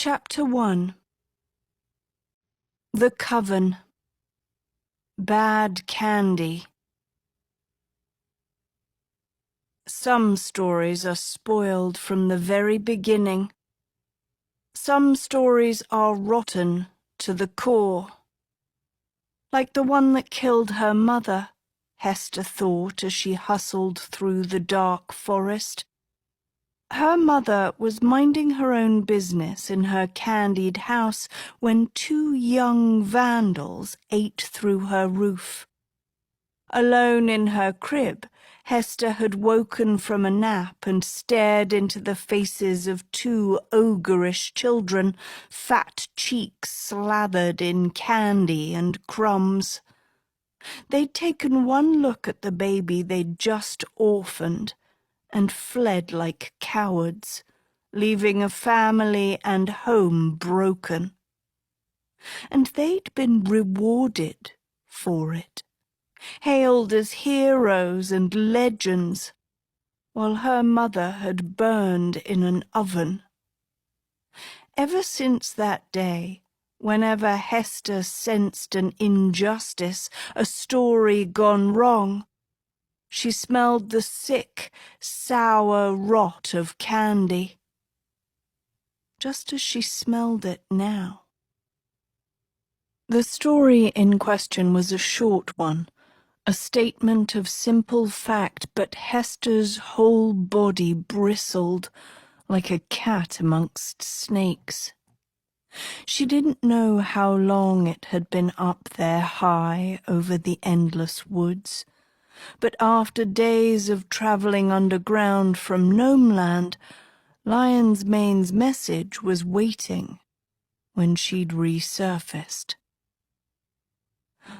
Chapter 1. The Coven. Bad Candy. Some stories are spoiled from the very beginning. Some stories are rotten to the core. Like the one that killed her mother, Hester thought as she hustled through the dark forest. Her mother was minding her own business in her candied house when two young vandals ate through her roof. Alone in her crib, Hester had woken from a nap and stared into the faces of two ogreish children, fat cheeks slathered in candy and crumbs. They'd taken one look at the baby they'd just orphaned and fled like cowards, leaving a family and home broken. And they'd been rewarded for it, hailed as heroes and legends, while her mother had burned in an oven. Ever since that day, whenever Hester sensed an injustice, a story gone wrong, she smelled the sick, sour rot of candy, just as she smelled it now. The story in question was a short one, a statement of simple fact, but Hester's whole body bristled like a cat amongst snakes. She didn't know how long it had been up there high over the endless woods, but after days of travelling underground from Gnomeland, Lion's Mane's message was waiting when she'd resurfaced.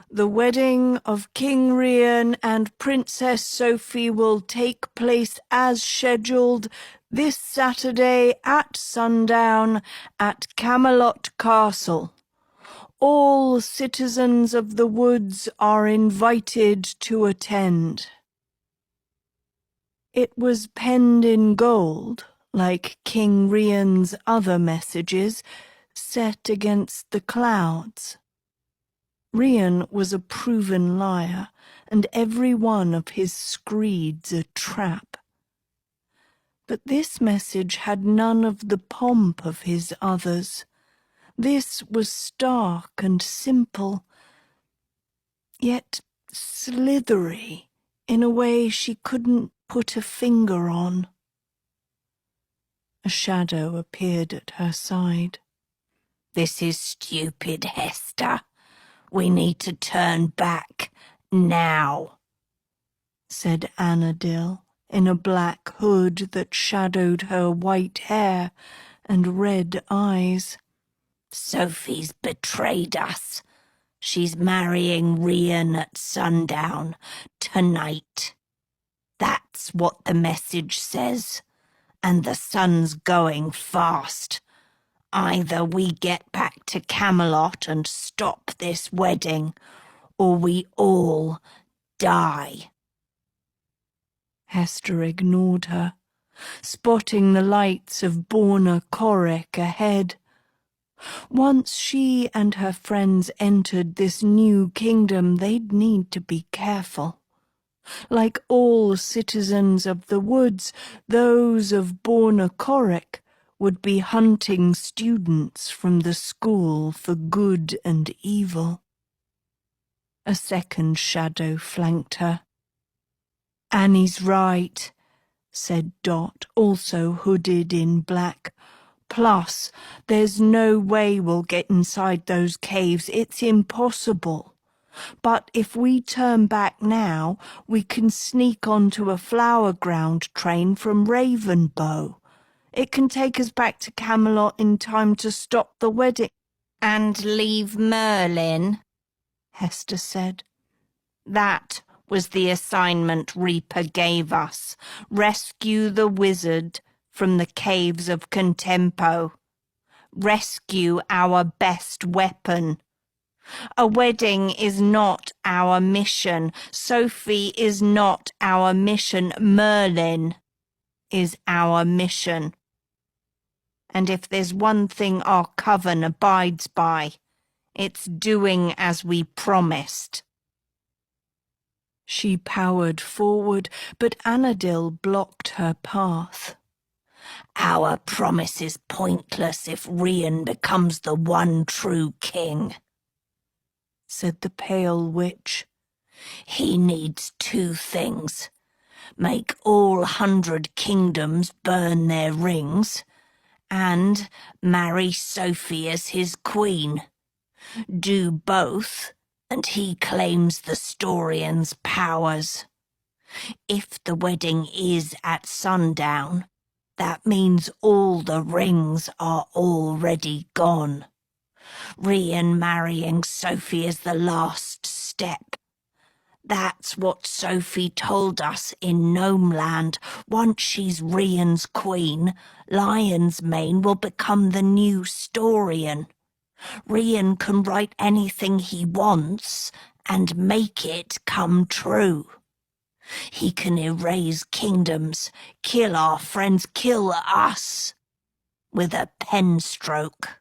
The wedding of King Rian and Princess Sophie will take place as scheduled this Saturday at sundown at Camelot Castle. All citizens of the woods are invited to attend. It was penned in gold, like King Rian's other messages, set against the clouds. Rian was a proven liar, and every one of his screeds a trap. But this message had none of the pomp of his others. This was stark and simple, yet slithery in a way she couldn't put a finger on. A shadow appeared at her side. "This is stupid, Hester. We need to turn back now," said Annadil in a black hood that shadowed her white hair and red eyes. "Sophie's betrayed us. She's marrying Rian at sundown tonight. That's what the message says, and the sun's going fast. Either we get back to Camelot and stop this wedding, or we all die." Hester ignored her, spotting the lights of Bornacoric ahead. Once she and her friends entered this new kingdom, they'd need to be careful. Like all citizens of the woods, those of Bornacoric would be hunting students from the school for good and evil. A second shadow flanked her. "Annie's right," said Dot, also hooded in black. "Plus, there's no way we'll get inside those caves. It's impossible. But if we turn back now, we can sneak onto a flower ground train from Ravenbow. It can take us back to Camelot in time to stop the wedding." "And leave Merlin," Hester said. "That was the assignment Reaper gave us. Rescue the wizard from the caves of Contempo. Rescue our best weapon. A wedding is not our mission. Sophie is not our mission. Merlin is our mission. And if there's one thing our coven abides by, it's doing as we promised. She powered forward, but Anadil blocked her path. Our promise is pointless if Rian becomes the one true king, said the pale witch. He needs two things. Make all 100 kingdoms burn their rings, and marry Sophie as his queen. Do both, and he claims the Storian's powers. If the wedding is at sundown, that means all the rings are already gone. Rian marrying Sophie is the last step. That's what Sophie told us in Gnomeland. Once she's Rian's queen, Lion's Mane will become the new Storian. Rian can write anything he wants and make it come true. He can erase kingdoms, kill our friends, kill us, with a pen stroke.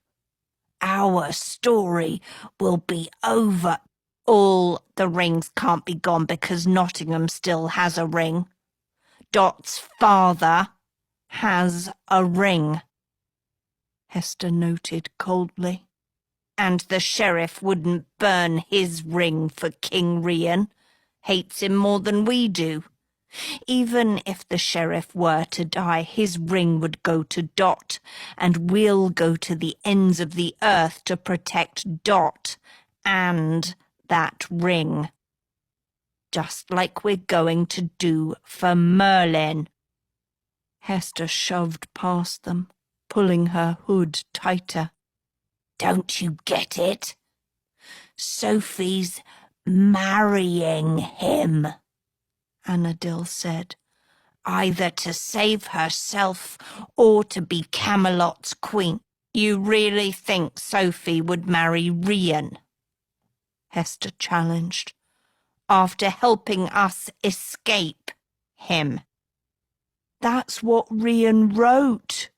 Our story will be over. All the rings can't be gone because Nottingham still has a ring. Dot's father has a ring, Hester noted coldly. And the sheriff wouldn't burn his ring for King Rian. Hates him more than we do. Even if the sheriff were to die, his ring would go to Dot, and we'll go to the ends of the earth to protect Dot and that ring. Just like we're going to do for Merlin. Hester shoved past them, pulling her hood tighter. Don't you get it? Sophie's marrying him, Anadil said. Either to save herself or to be Camelot's queen. You really think Sophie would marry Rian? Hester challenged. After helping us escape him. That's what Rian wrote,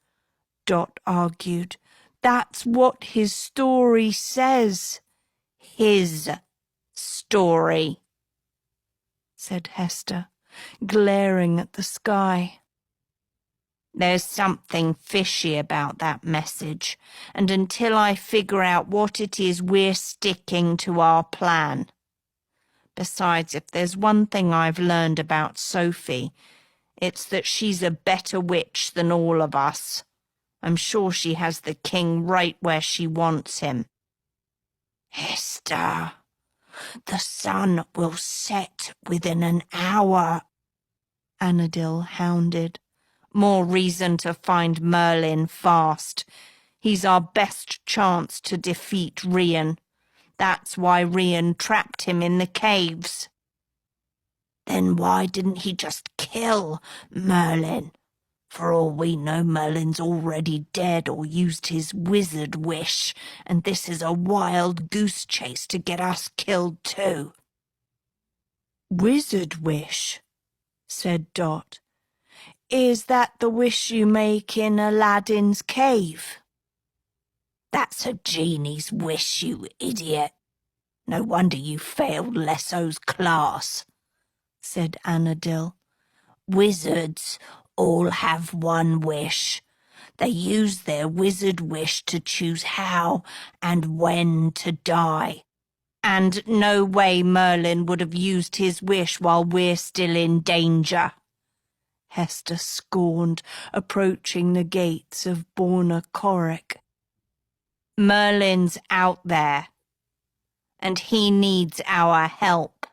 Dot argued. That's what his story says. His story, said Hester, glaring at the sky. There's something fishy about that message, and until I figure out what it is, we're sticking to our plan. Besides, if there's one thing I've learned about Sophie, it's that she's a better witch than all of us. I'm sure she has the king right where she wants him. Hester, the sun will set within an hour, Anadil hounded. More reason to find Merlin fast. He's our best chance to defeat Rian. That's why Rian trapped him in the caves. Then why didn't he just kill Merlin? For all we know, Merlin's already dead or used his wizard wish, and this is a wild goose chase to get us killed too. Wizard wish, said Dot. Is that the wish you make in Aladdin's cave? That's a genie's wish, you idiot. No wonder you failed Lesso's class, said Anadil. Wizards all have one wish. They use their wizard wish to choose how and when to die. And no way Merlin would have used his wish while we're still in danger. Hester scorned, approaching the gates of Bornacoric. Merlin's out there, and he needs our help.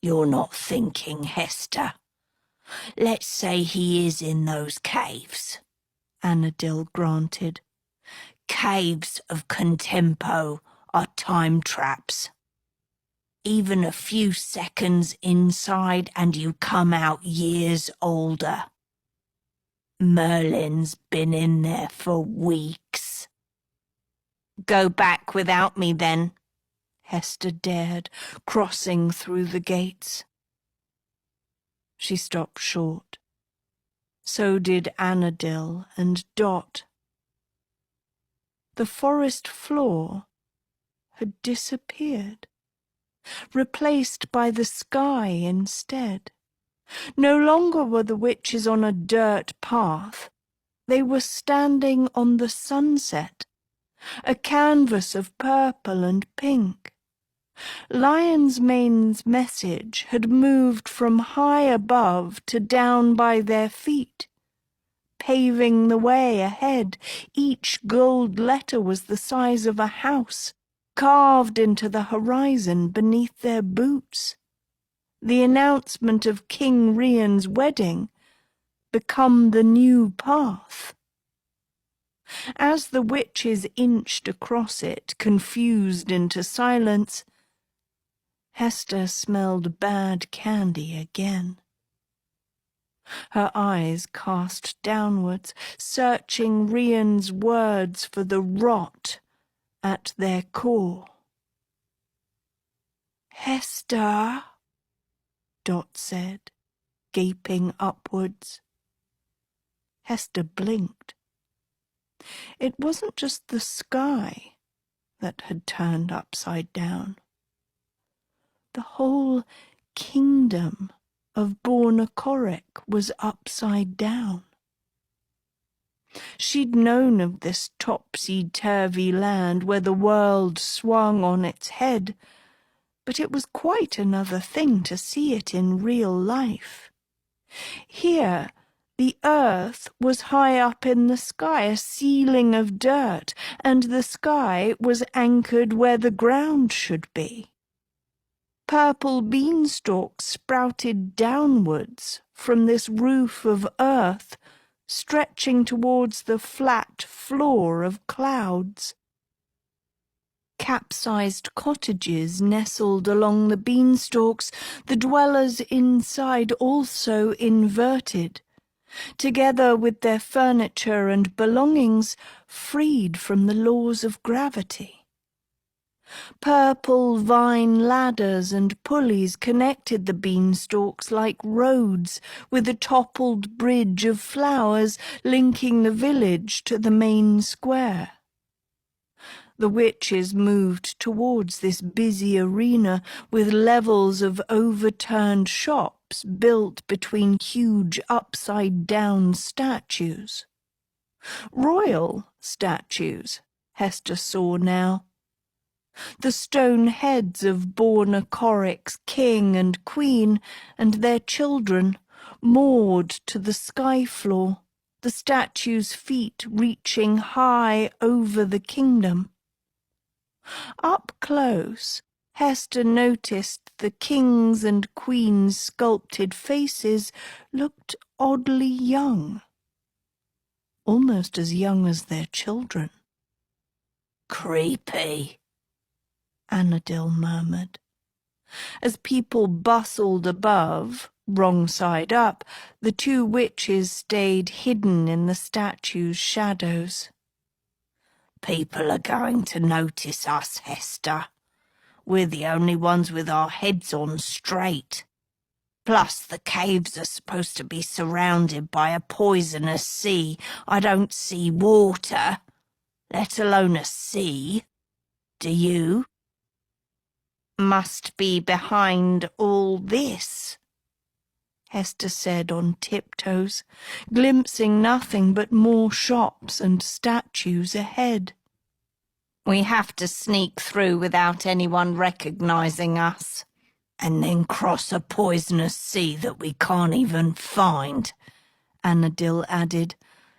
You're not thinking, Hester. Let's say he is in those caves, Anadil granted. Caves of Contempo are time traps. Even a few seconds inside and you come out years older. Merlin's been in there for weeks. Go back without me then, Hester dared, crossing through the gates. She stopped short. So did Anadil and Dot. The forest floor had disappeared, replaced by the sky instead. No longer were the witches on a dirt path. They were standing on the sunset, a canvas of purple and pink. Lion's Mane's message had moved from high above to down by their feet, paving the way ahead. Each gold letter was the size of a house, carved into the horizon beneath their boots. The announcement of King Rian's wedding, become the new path. As the witches inched across it, confused into silence, Hester smelled bad candy again. Her eyes cast downwards, searching Rian's words for the rot at their core. "Hester," Dot said, gaping upwards. Hester blinked. It wasn't just the sky that had turned upside down. The whole kingdom of Bornacoric was upside down. She'd known of this topsy-turvy land where the world swung on its head, but it was quite another thing to see it in real life. Here, the earth was high up in the sky, a ceiling of dirt, and the sky was anchored where the ground should be. Purple beanstalks sprouted downwards from this roof of earth, stretching towards the flat floor of clouds. Capsized cottages nestled along the beanstalks, the dwellers inside also inverted, together with their furniture and belongings freed from the laws of gravity. Purple vine ladders and pulleys connected the beanstalks like roads, with a toppled bridge of flowers linking the village to the main square. The witches moved towards this busy arena with levels of overturned shops built between huge upside-down statues. Royal statues, Hester saw now. The stone heads of Bornacoric's king and queen and their children, moored to the sky floor, the statues' feet reaching high over the kingdom. Up close, Hester noticed the king's and queen's sculpted faces looked oddly young, almost as young as their children. "Creepy," Annadil murmured. As people bustled above, wrong side up, the two witches stayed hidden in the statue's shadows. "People are going to notice us, Hester. We're the only ones with our heads on straight. Plus, the caves are supposed to be surrounded by a poisonous sea. I don't see water, let alone a sea. Do you?" "Must be behind all this," Hester said on tiptoes, glimpsing nothing but more shops and statues ahead. "We have to sneak through without anyone recognizing us, and then cross a poisonous sea that we can't even find," Annadil added,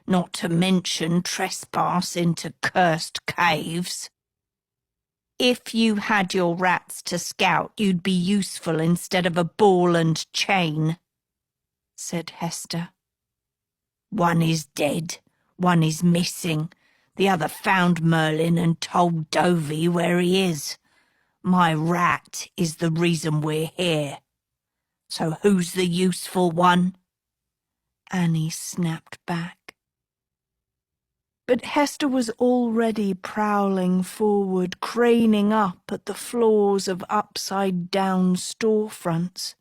"not to mention trespass into cursed caves." "If you had your rats to scout, you'd be useful instead of a ball and chain," said Hester. "One is dead, one is missing. The other found Merlin and told Dovey where he is. My rat is the reason we're here. So who's the useful one?" Annie snapped back. But Hester was already prowling forward, craning up at the floors of upside-down storefronts.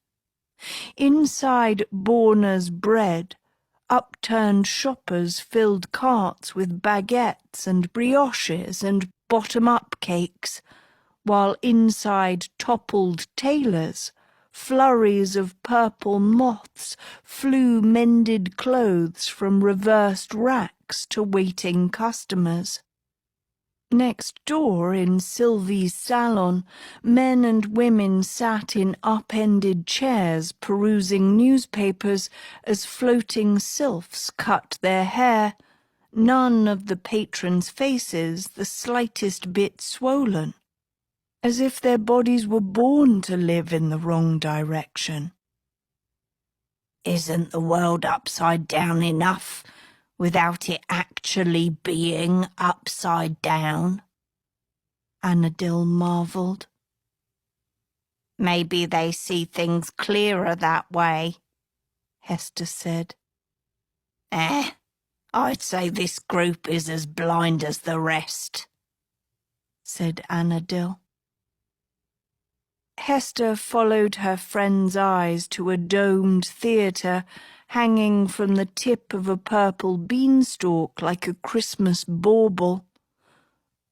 Inside Borna's bread, Upturned shoppers filled carts with baguettes and brioches and bottom-up cakes, while inside toppled tailors, flurries of purple moths flew mended clothes from reversed racks to waiting customers. Next door, in Sylvie's salon, men and women sat in upended chairs perusing newspapers as floating sylphs cut their hair, none of the patrons' faces the slightest bit swollen, as if their bodies were born to live in the wrong direction. Isn't the world upside down enough without it actually being upside down? Annadil marvelled. Maybe they see things clearer that way, Hester said. I'd say this group is as blind as the rest, said Annadil. Hester followed her friend's eyes to a domed theatre hanging from the tip of a purple beanstalk like a Christmas bauble.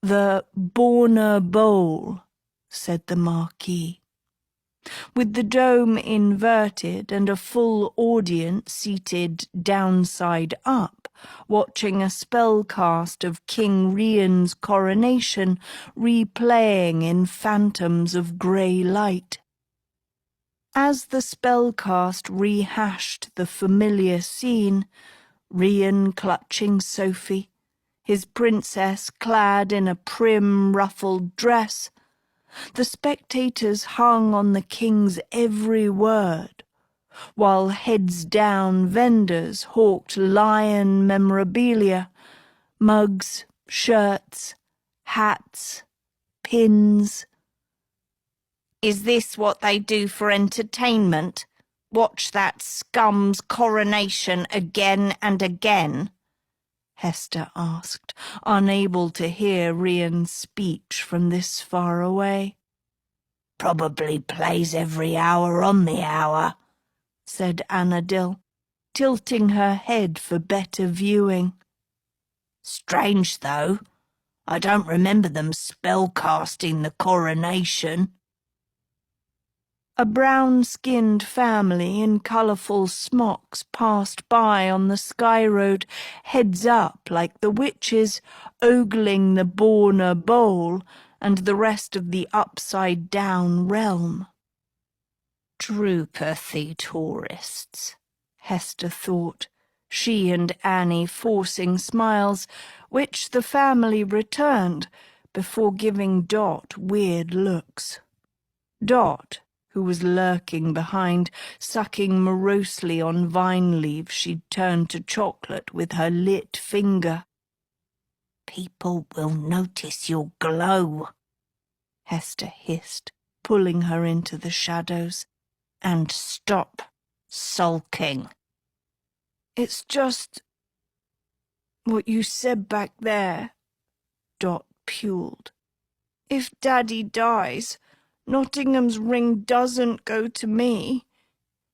"The Borner Bowl," said the Marquis. With the dome inverted and a full audience seated downside up, watching a spellcast of King Rian's coronation replaying in phantoms of grey light. As the spellcast rehashed the familiar scene, Rian clutching Sophie, his princess clad in a prim ruffled dress, the spectators hung on the king's every word, while heads down vendors hawked lion memorabilia, mugs, shirts, hats, pins. Is this what they do for entertainment? Watch that scum's coronation again and again? Hester asked, unable to hear Rian's speech from this far away. Probably plays every hour on the hour, said Annadil, tilting her head for better viewing. Strange, though. I don't remember them spellcasting the coronation. A brown-skinned family in colourful smocks passed by on the sky road, heads up like the witches, ogling the Borner Bowl and the rest of the upside-down realm. Droopathy tourists, Hester thought, she and Annie forcing smiles, which the family returned before giving Dot weird looks. Dot, who was lurking behind, sucking morosely on vine leaves she'd turned to chocolate with her lit finger. People will notice your glow, Hester hissed, pulling her into the shadows. And stop sulking. It's just what you said back there, Dot puled. If Daddy dies, Nottingham's ring doesn't go to me.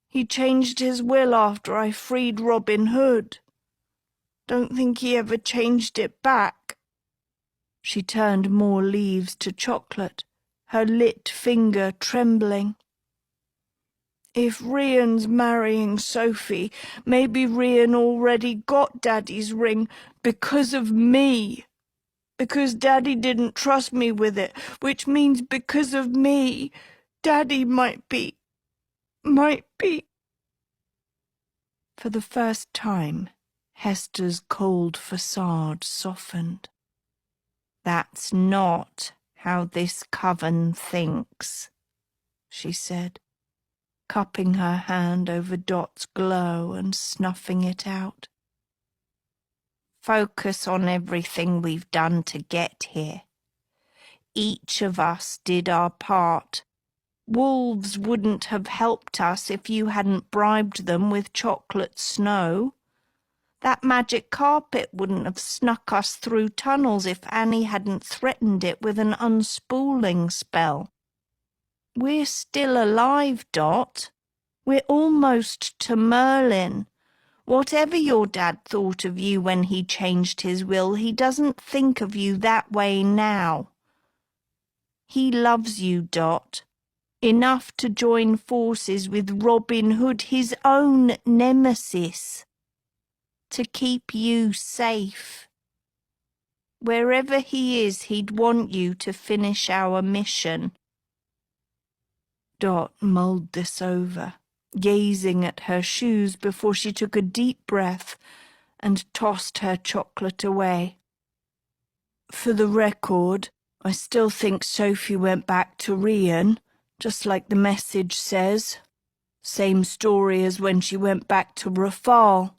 He changed his will after I freed Robin Hood. Don't think he ever changed it back. She turned more leaves to chocolate, her lit finger trembling. If Rian's marrying Sophie, maybe Rian already got Daddy's ring because of me. Because Daddy didn't trust me with it, which means because of me, Daddy might be. For the first time, Hester's cold facade softened. That's not how this coven thinks, she said, cupping her hand over Dot's glow and snuffing it out. Focus on everything we've done to get here. Each of us did our part. Wolves wouldn't have helped us if you hadn't bribed them with chocolate snow. That magic carpet wouldn't have snuck us through tunnels if Annie hadn't threatened it with an unspooling spell. We're still alive, Dot. We're almost to Merlin. Whatever your dad thought of you when he changed his will, he doesn't think of you that way now. He loves you, Dot, enough to join forces with Robin Hood, his own nemesis, to keep you safe. Wherever he is, he'd want you to finish our mission. Dot mulled this over, gazing at her shoes before she took a deep breath and tossed her chocolate away. For the record, I still think Sophie went back to Rian, just like the message says. Same story as when she went back to Rafal.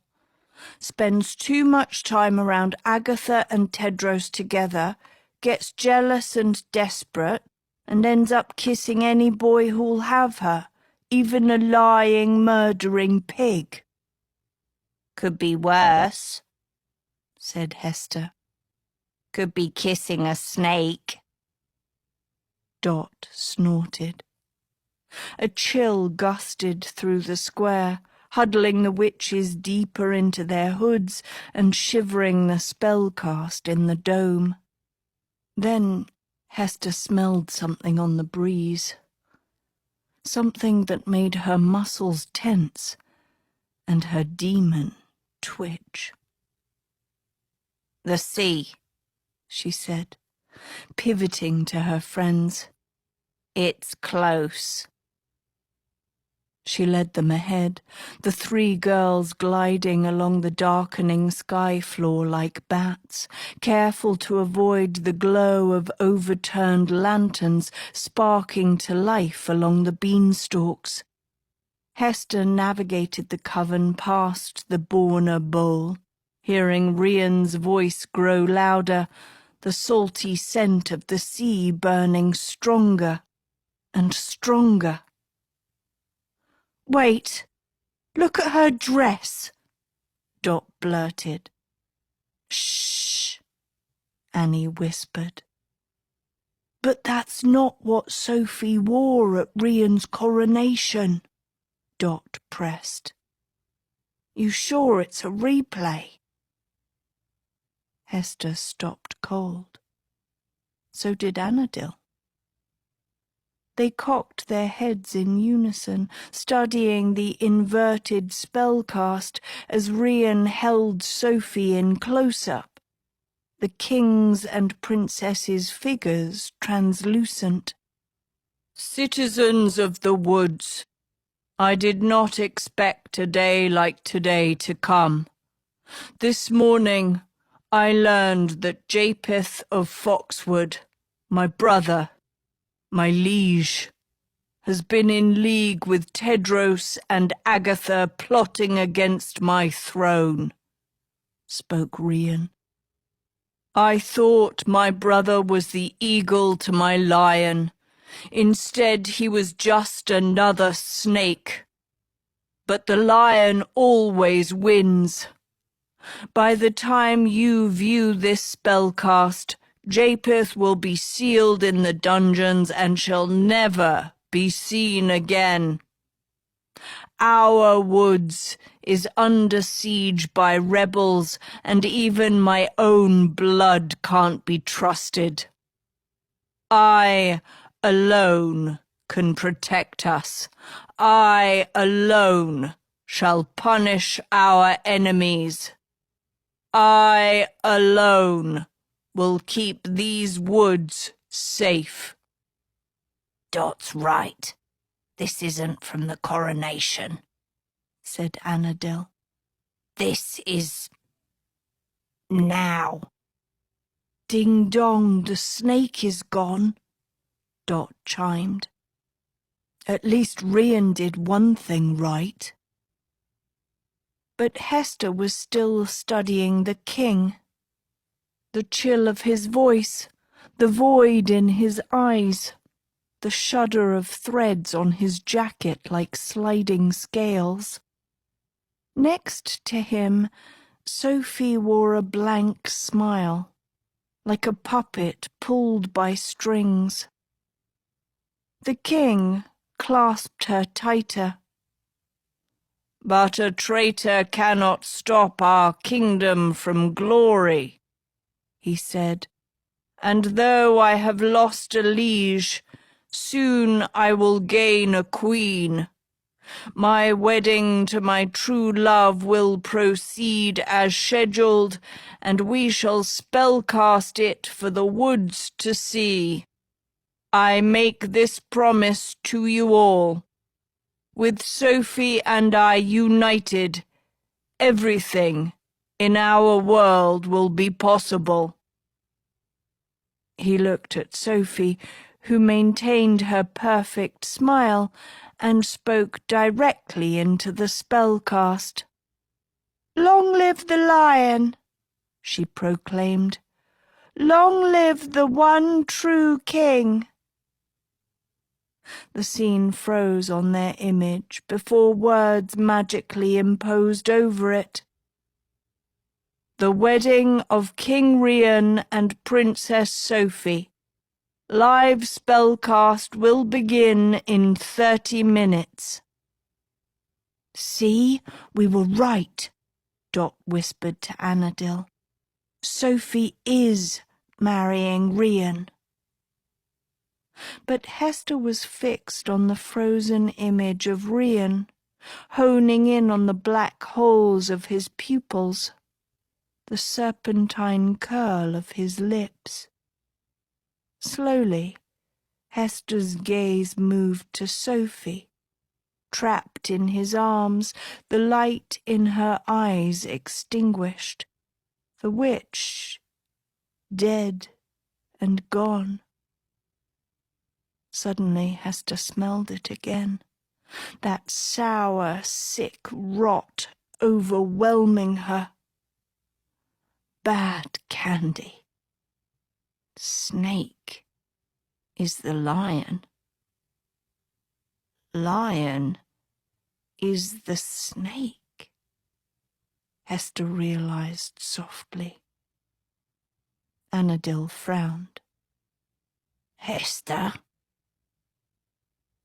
Spends too much time around Agatha and Tedros together, gets jealous and desperate, and ends up kissing any boy who'll have her, even a lying, murdering pig. Could be worse, said Hester. Could be kissing a snake. Dot snorted. A chill gusted through the square, huddling the witches deeper into their hoods and shivering the spell cast in the dome. Then Hester smelled something on the breeze. Something that made her muscles tense and her demon twitch. The sea, she said, pivoting to her friends. It's close. She led them ahead, the three girls gliding along the darkening sky floor like bats, careful to avoid the glow of overturned lanterns sparking to life along the beanstalks. Hester navigated the Coven past the Borna bowl, hearing Rian's voice grow louder, the salty scent of the sea burning stronger and stronger. "Wait, look at her dress," Dot blurted. "Shh," Annie whispered. "But that's not what Sophie wore at Rian's coronation," Dot pressed. "You sure it's a replay?" Hester stopped cold. So did Annadil. They cocked their heads in unison, studying the inverted spellcast as Rian held Sophie in close-up, the king's and princess's figures translucent. "Citizens of the woods, I did not expect a day like today to come. This morning I learned that Japheth of Foxwood, my brother, my liege, has been in league with Tedros and Agatha plotting against my throne," spoke Rian. "I thought my brother was the eagle to my lion. Instead, he was just another snake. But the lion always wins. By the time you view this spellcast, Japheth will be sealed in the dungeons and shall never be seen again. Our woods is under siege by rebels, and even my own blood can't be trusted. I alone can protect us. I alone shall punish our enemies. I alone will keep these woods safe." "Dot's right. This isn't from the coronation," said Annadil. "This is now." "Ding dong, the snake is gone," Dot chimed. "At least Rian did one thing right." But Hester was still studying the king. The chill of his voice, the void in his eyes, the shudder of threads on his jacket like sliding scales. Next to him, Sophie wore a blank smile, like a puppet pulled by strings. The king clasped her tighter. But a traitor cannot stop our kingdom from glory, he said, and though I have lost a liege, soon I will gain a queen. My wedding to my true love will proceed as scheduled, and we shall spellcast it for the woods to see. I make this promise to you all. With Sophie and I united, everything in our world will be possible. He looked at Sophie, who maintained her perfect smile and spoke directly into the spellcast. "Long live the lion," she proclaimed. "Long live the one true king." The scene froze on their image before words magically imposed over it. The wedding of King Rian and Princess Sophie. Live spellcast will begin in 30 minutes. "See, we were right," Dot whispered to Annadil. "Sophie is marrying Rian." But Hester was fixed on the frozen image of Rian, honing in on the black holes of his pupils, the serpentine curl of his lips. Slowly, Hester's gaze moved to Sophie. Trapped in his arms, the light in her eyes extinguished, the witch dead and gone. Suddenly Hester smelled it again, that sour, sick rot overwhelming her. Bad candy. Snake is the lion. Lion is the snake, Hester realized softly. Annadil frowned. "Hester?"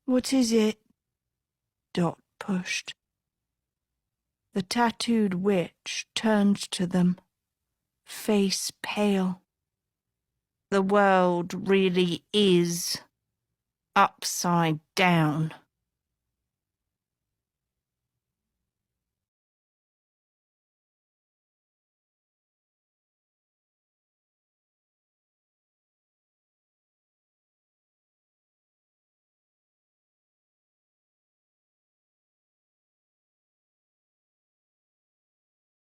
"What is it?" Dot pushed. The tattooed witch turned to them, face pale. "The world really is upside down."